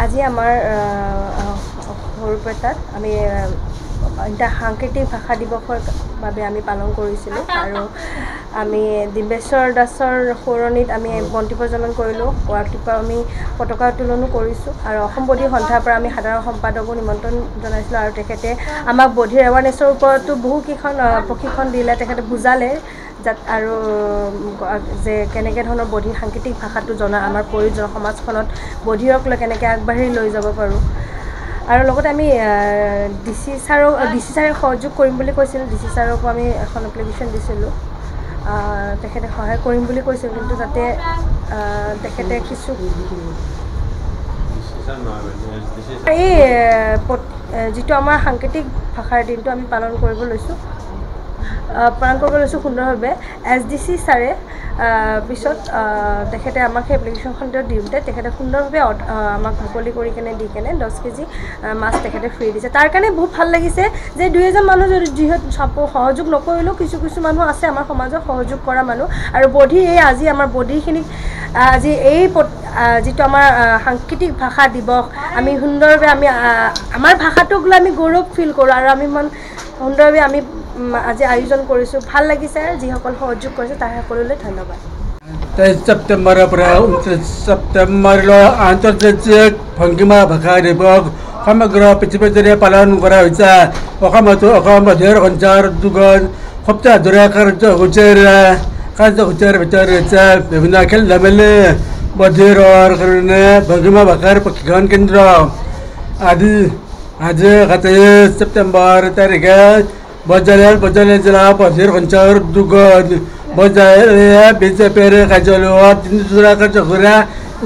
আজি আমাৰ সৰুপেটাত আমি এটা সাংকেতিক ভাষা দিৱসৰ বাবে আমি পালন কৰিছিলোঁ আৰু আমি দিবেশ্বৰ দাসৰ সোঁৱৰণিত আমি বন্তি প্ৰজ্বলন কৰিলোঁ। ৰাতিপুৱা আমি পতাকা উত্তোলনো কৰিছোঁ আৰু অসম বধিৰ সন্থাৰ পৰা আমি সাধাৰণ সম্পাদকো নিমন্ত্ৰণ জনাইছিলোঁ আৰু তেখেতে আমাক বধিৰ এৱাৰনেছৰ ওপৰতো বহুকেইখন প্ৰশিক্ষণ দিলে, তেখেতে বুজালে আৰু যে কেনেকৈ ধৰণৰ বধিৰ সাংকেতিক ভাষাটো জনা আমাৰ প্ৰয়োজন, সমাজখনত বধিৰক লৈ কেনেকৈ আগবাঢ়ি লৈ যাব পাৰোঁ। আৰু লগতে আমি ডিচি ছাৰে সহযোগ কৰিম বুলি কৈছিল। ডিচি ছাৰকো আমি এখন এপ্লিকেশ্যন দিছিলোঁ, তেখেতে সহায় কৰিম বুলি কৈছিল, কিন্তু যাতে তেখেতে কিছু এই যিটো আমাৰ সাংকেতিক ভাষাৰ দিনটো আমি পালন কৰিব লৈছোঁ সুন্দৰভাৱে। SDC ছাৰে পিছত তেখেতে আমাক সেই এপ্লিকেশ্যনখন দিওঁতে তেখেতে সুন্দৰভাৱে আমাক মুকলি কৰি কেনে দি কেনে 10 কেজি মাছ তেখেতে ফ্ৰী দিছে। তাৰ কাৰণে বহুত ভাল লাগিছে যে 2-এজন মানুহ যিহেতু সহযোগ নকৰিলেও কিছু মানুহ আছে আমাৰ সমাজত সহযোগ কৰা মানুহ। আৰু বধিৰ এই আজি আমাৰ বধিৰখিনিক আজি এই যিটো আমাৰ সাংকেতিক ভাষা দিৱস আমি সুন্দৰভাৱে আমি আমাৰ ভাষাটোক লৈ আমি গৌৰৱ ফিল কৰোঁ আৰু আমি ইমান সুন্দৰভাৱে আমি আজি আয়োজন কৰিছোঁ। ভাল লাগিছে, যিসকল সহযোগ কৰিছে তাৰ সকলোলৈ ধন্যবাদ। 23 ছেপ্টেম্বৰৰ পৰা 29 ছেপ্টেম্বৰলৈ আন্তৰ্জাতিক ভংগীমা ভাষা দিৱস সমগ্ৰ পৃথিৱীজুৰি পালন কৰা হৈছে। অসমতো অসম বধিৰ সঞ্চাৰ উদ্যোগৰ সপ্তাহজোৰা কাৰ্যসূচীৰ ভিতৰত হৈছে বিভিন্ন খেল ধেমালি, বধিৰৰ কাৰণে ভংগীমা ভাষাৰ প্ৰশিক্ষণ কেন্দ্ৰ আদি। আজি 27 ছেপ্টেম্বৰ তাৰিখে বজালী জিলা বধিৰ সঞ্চাৰ উদ্যোগত বিজেপিৰ কাৰ্যালয়ত 3 কাৰ্যসূচীৰে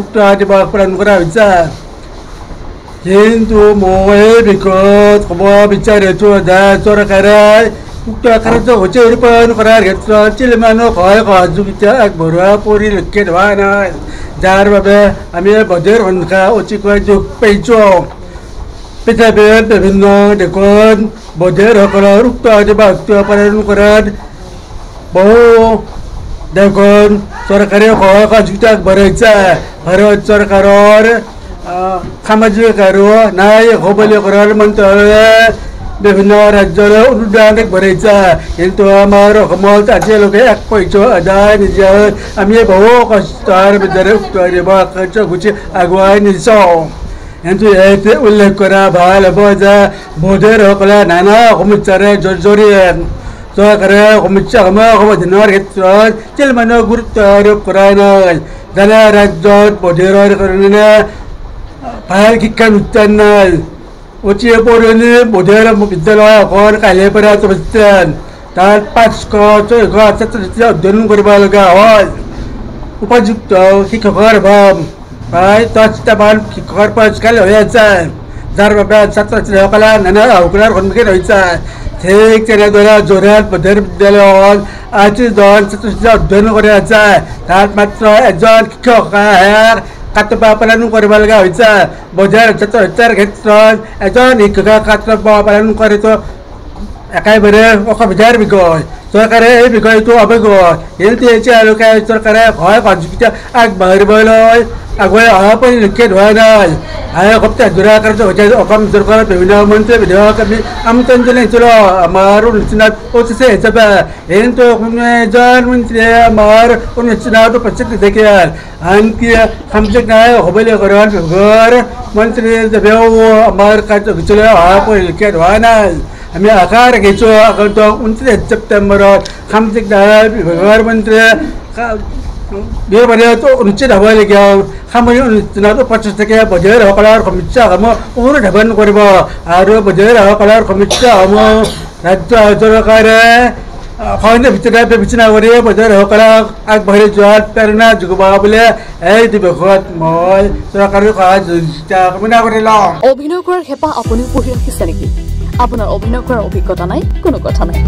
উক্ত দিৱস পালন কৰা হৈছে। কিন্তু মই এই বিষয়ত ক'ব বিচাৰিছোঁ যে চৰকাৰে উক্ত কাৰ্যসূচী ৰূপায়ণ কৰাৰ ক্ষেত্ৰত কিছুমান সহায় সহযোগিতা আগবঢ়োৱা পৰিলক্ষিত হোৱা নাই, যাৰ বাবে আমি বধিৰ সংখ্যা অতিকৈ দুখ পাইছোঁ। পৃথিৱীৰ বিভিন্ন দেশত বধিৰসকলৰ উক্ত দিৱসটো পালন কৰাত বহু দেশত চৰকাৰে সহায় সহযোগিতা আগবঢ়াইছে। ভাৰত চৰকাৰৰ সামাজিক আৰু ন্যায় সবলীকৰণ মন্ত্ৰালয়ে বিভিন্ন ৰাজ্যলৈ অনুদান আগবঢ়াইছে, কিন্তু আমাৰ অসমত আজিলৈকে 1 পইচা আদায় নিদিয়াকৈ আমি বহু কষ্টৰ মাজেৰে উক্ত দিৱস কাৰ্যসূচী আগুৱাই নিছোঁ। কিন্তু এইটো উল্লেখ কৰা ভাল হ'ব যে বধিৰসকলে নানা সমস্যাৰে জৰ্জৰিত। চৰকাৰে সমস্যাসমূহ সমাধানৰ ক্ষেত্ৰত কিছুমান গুৰুত্ব আৰোপ কৰা নাই। যেনে ৰাজ্যত বধিৰৰ কাৰণে ভাল শিক্ষানুষ্ঠান নাই। অতি পুৰণি বধিৰ বিদ্যালয় এখন কালিৰ পৰা প্ৰতিষ্ঠান, তাত 500-600 ছাত্ৰ-ছাত্ৰী অধ্যয়ন কৰিব লগা হয়। উপযুক্ত শিক্ষকৰ অভাৱ, প্ৰায় 10টামান শিক্ষকৰ পোষ্ট খালী হৈ আছে, যাৰ বাবে ছাত্ৰ-ছাত্ৰীসকলে নানা আহুকালৰ সন্মুখীন হৈছে। ঠিক তেনেদৰে যোৰহাট বধিৰ বিদ্যালয়ত 80জন ছাত্ৰ-ছাত্ৰী অধ্যয়ন কৰি আছে, তাত মাত্ৰ 1জন শিক্ষকে কৰ্তব্য পালন কৰিব লগা হৈছে। বধিৰ ছাত্ৰ-ছাত্ৰীৰ ক্ষেত্ৰত এজন শিক্ষকে কৰ্তব্য পালন কৰাটো একেবাৰে অসুবিধাৰ বিষয়। চৰকাৰে এই বিষয়টো অৱগত, কিন্তু এতিয়ালৈকে চৰকাৰে সহায় সহযোগিতা আগবাঢ়িবলৈ আগুৱাই অহা পৰিলক্ষিত হোৱা নাই। সপ্তাহজোৰা কাৰ্যসূচীত অসম চৰকাৰৰ বিভিন্ন মন্ত্ৰী বিধায়ক আমি আমন্ত্ৰণ জনাইছিলোঁ আমাৰ অনুষ্ঠানত অতিথি হিচাপে, কিন্তু কোনো এজন মন্ত্ৰীয়ে আমাৰ অনুষ্ঠানত উপস্থিত নাথাকিল। আনকি সামাজিক ন্যায় সবলীকৰণ বিভাগৰ মন্ত্ৰী হিচাপেও আমাৰ কাৰ্যসূচীলৈ অহা পৰিলক্ষিত হোৱা নাই। আমি আশা ৰাখিছোঁ আগন্তুক 29 ছেপ্টেম্বৰত সামাজিক ন্যায় বিভাগৰ মন্ত্ৰীয়ে অনুষ্ঠিত হ'বলগীয়া সামৰিক অনুষ্ঠানত উপস্থিত থাকি বধিৰসকলৰ সমস্যাসমূহ অনুধাৱন কৰিব আৰু বধিৰসকলৰ সমস্যাসমূহ ৰাজ্য চৰকাৰে সহজে ভিতৰত বিবেচনা কৰি বধিৰসকলক আগবাঢ়ি যোৱাত প্ৰেৰণা যোগাব বুলি এই দিৱসত মই চৰকাৰৰ সহযোগিতা কামনা কৰিলোঁ। অভিনয় কৰাৰ হেঁপাহ আপুনি পঢ়ি ৰাখিছে নেকি? আপোনাৰ অভিনয় কৰাৰ অভিজ্ঞতা নাই? কোনো কথা নাই,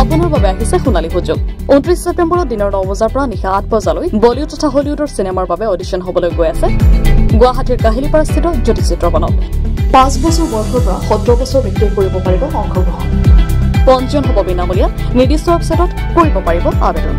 আপোনাৰ বাবে আহিছে সোণালী সুযোগ। 29 ছেপ্টেম্বৰত দিনৰ 9 বজাৰ পৰা নিশা 8 বজালৈ বলিউড তথা হলিউডৰ চিনেমাৰ বাবে অডিশ্যন হ'বলৈ গৈ আছে গুৱাহাটীৰ কাহিলীপাৰাস্থিত জ্যোতি চিত্ৰবনত। 5 বছৰ বয়সৰ পৰা 70 বছৰ ব্যক্তিয়ে কৰিব পাৰিব অংশগ্ৰহণ। পঞ্জীয়ন হ'ব বিনামূলীয়া, নিৰ্দিষ্ট ৱেবছাইটত কৰিব পাৰিব আবেদন।